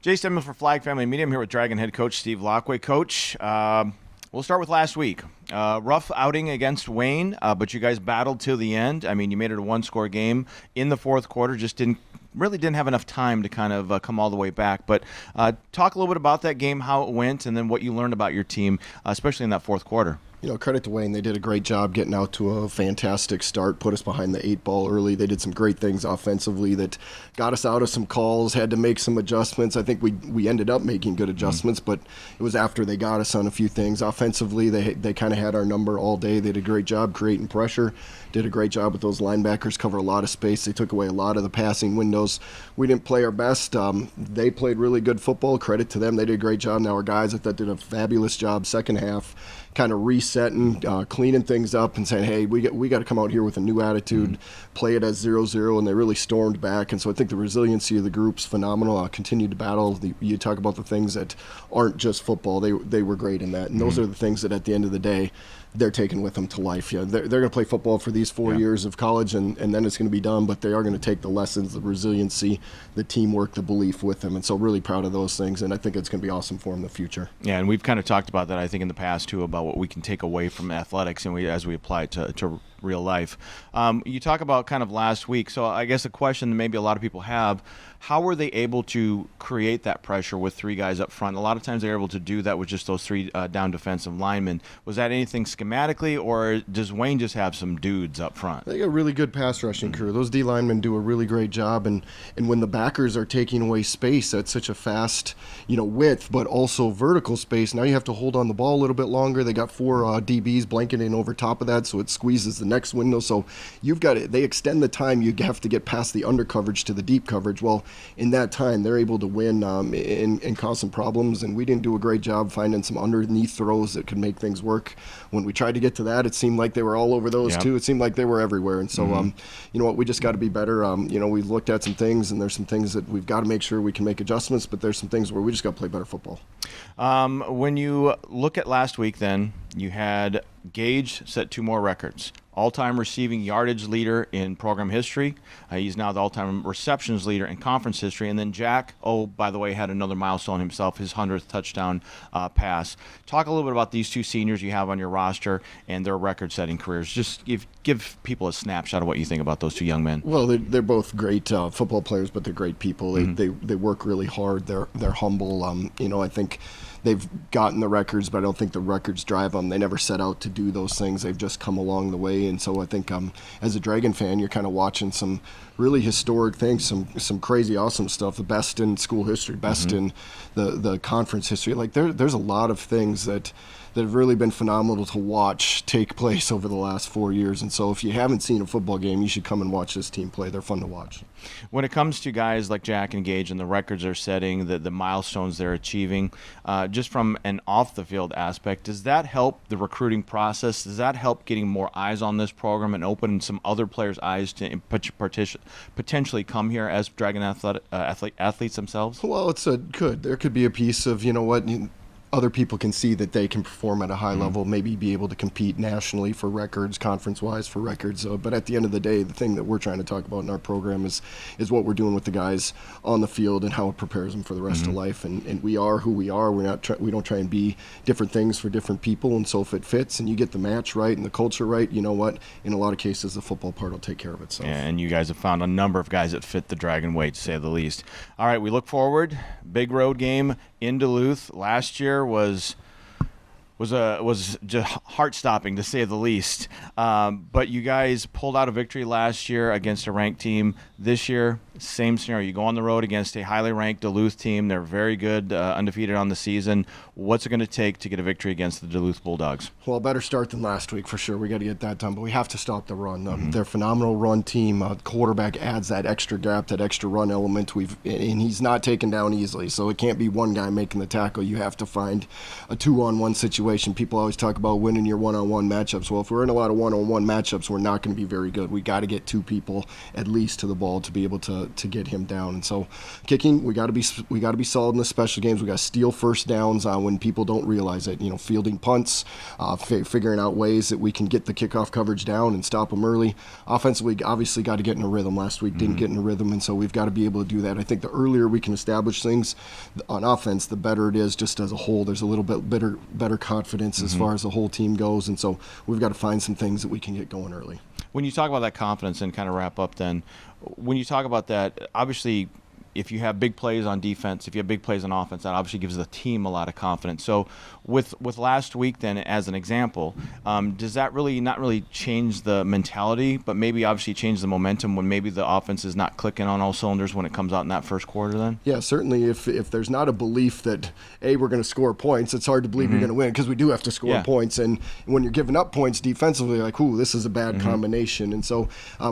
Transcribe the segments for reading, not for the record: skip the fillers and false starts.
Jace Denman for Flag Family Media. I'm here with Dragon head coach Steve Laqua. Coach, we'll start with last week. Rough outing against Wayne, but you guys battled till the end. I mean, you made it a one-score game in the fourth quarter. Just didn't have enough time to kind of come all the way back. But talk a little bit about that game, how it went, and then what you learned about your team, especially in that fourth quarter. You know, credit to Wayne. They did a great job getting out to a fantastic start, put us behind the 8-ball early. They did some great things offensively that got us out of some calls, had to make some adjustments. I think we ended up making good adjustments, but it was after they got us on a few things. Offensively, they kind of had our number all day. They did a great job creating pressure, did a great job with those linebackers, cover a lot of space. They took away a lot of the passing windows. We didn't play our best. They played really good football. Credit to them. They did a great job. Now our guys, I thought, did a fabulous job second half, kind of resetting, cleaning things up and saying, hey, we got to come out here with a new attitude, play it as 0-0, and they really stormed back. And so I think the resiliency of the group's phenomenal. Continued to battle. You talk about the things that aren't just football. They were great in that. And those are the things that at the end of the day, they're taking with them to life. Yeah, they're going to play football for these 4 years of college, and then it's going to be done, but they are going to take the lessons, the resiliency, the teamwork, the belief with them. And so really proud of those things, and I think it's going to be awesome for them in the future. Yeah, and we've kind of talked about that, I think, in the past, too, about what we can take away from athletics and as we apply it to real life. You talk about kind of last week, so I guess a question that maybe a lot of people have, how were they able to create that pressure with three guys up front? A lot of times they're able to do that with just those three down defensive linemen. Was that anything schematically, or does Wayne just have some dudes up front? They got a really good pass rushing crew. Those D linemen do a really great job, and when the backers are taking away space at such a fast, width, but also vertical space, now you have to hold on the ball a little bit longer. They got four DBs blanketing over top of that, so it squeezes the next window. So you've got it. They extend the time you have to get past the under coverage to the deep coverage. Well, in that time, they're able to win and cause some problems, and we didn't do a great job finding some underneath throws that could make things work. When we tried to get to that, it seemed like they were all over those too. It seemed like they were everywhere, and so you know what, we just got to be better. We've looked at some things, and there's some things that we've got to make sure we can make adjustments, but there's some things where we just got to play better football. When you look at last week, then you had Gage set 2 more records. All-time receiving yardage leader in program history. He's now the all-time receptions leader in conference history. And then Jack, by the way, had another milestone himself, his 100th touchdown pass. Talk a little bit about these 2 seniors you have on your roster and their record-setting careers. Just give people a snapshot of what you think about those 2 young men. Well, they're both great football players, but they're great people. They work really hard. They're humble. I think they've gotten the records, but I don't think the records drive them. They never set out to do those things. They've just come along the way. And so I think as a Dragon fan, you're kind of watching some really historic things, some crazy awesome stuff, the best in school history, best in the conference history. Like there's a lot of things that have really been phenomenal to watch take place over the last 4 years. And so if you haven't seen a football game, you should come and watch this team play. They're fun to watch. When it comes to guys like Jack and Gage and the records they're setting, the milestones they're achieving, just from an off-the-field aspect, does that help the recruiting process? Does that help getting more eyes on this program and opening some other players' eyes to potentially come here as Dragon athletes themselves? Well, could. There could be a piece of, other people can see that they can perform at a high level, maybe be able to compete nationally for records, conference-wise for records. But at the end of the day, the thing that we're trying to talk about in our program is what we're doing with the guys on the field and how it prepares them for the rest of life. And we are who we are. We don't try and be different things for different people. And so if it fits and you get the match right and the culture right, you know what? In a lot of cases, the football part will take care of itself. Yeah, and you guys have found a number of guys that fit the Dragon way, to say the least. All right, we look forward. Big road game in Duluth. Last year was just heart-stopping, to say the least. But you guys pulled out a victory last year against a ranked team. This year, same scenario. You go on the road against a highly ranked Duluth team. They're very good, undefeated on the season. What's it going to take to get a victory against the Duluth Bulldogs? Well, better start than last week for sure. We got to get that done, but we have to stop the run. They're a phenomenal run team. Quarterback adds that extra gap, that extra run element. And he's not taken down easily, so it can't be one guy making the tackle. You have to find a 2-on-1 situation. People always talk about winning your one-on-one matchups. Well, if we're in a lot of one-on-one matchups, we're not going to be very good. We got to get 2 people at least to the ball to be able to to get him down. And so kicking, we got to be solid in the special games. We got to steal first downs when people don't realize it. Fielding punts, figuring out ways that we can get the kickoff coverage down and stop them early. Offensively, obviously got to get in a rhythm. Last week didn't get in a rhythm, and so we've got to be able to do that. I think the earlier we can establish things on offense, the better it is just as a whole. There's a little bit better confidence as far as the whole team goes, and so we've got to find some things that we can get going early. When you talk about that confidence and kind of wrap up then, when you talk about that, obviously if you have big plays on defense, if you have big plays on offense, that obviously gives the team a lot of confidence. So with last week then as an example, does that really not really change the mentality, but maybe obviously change the momentum when maybe the offense is not clicking on all cylinders when it comes out in that first quarter then? Yeah, certainly if there's not a belief that, A, we're going to score points, it's hard to believe you're going to win because we do have to score points. And when you're giving up points defensively, like, ooh, this is a bad combination. And so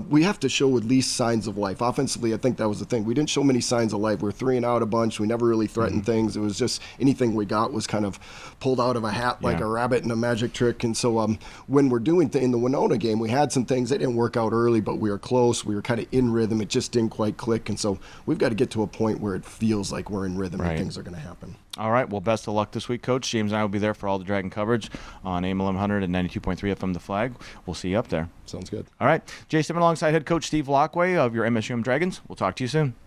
we have to show at least signs of life. Offensively, I think that was the thing. We didn't show many signs of life. We were 3 and out a bunch. We never really threatened things. It was just anything we got was kind of pulled out of a hat like a rabbit in a magic trick. And so when we're doing in the Winona game, we had some things that didn't work out early, but we were close. We were kind of in rhythm. It just didn't quite click. And so we've got to get to a point where it feels like we're in rhythm and things are going to happen. All right. Well, best of luck this week, Coach. James and I will be there for all the Dragon coverage on AM 1100 and 92.3 FM The Flag. We'll see you up there. Sounds good. All right. Jace Denman alongside head coach Steve Laqua of your MSUM Dragons. We'll talk to you soon.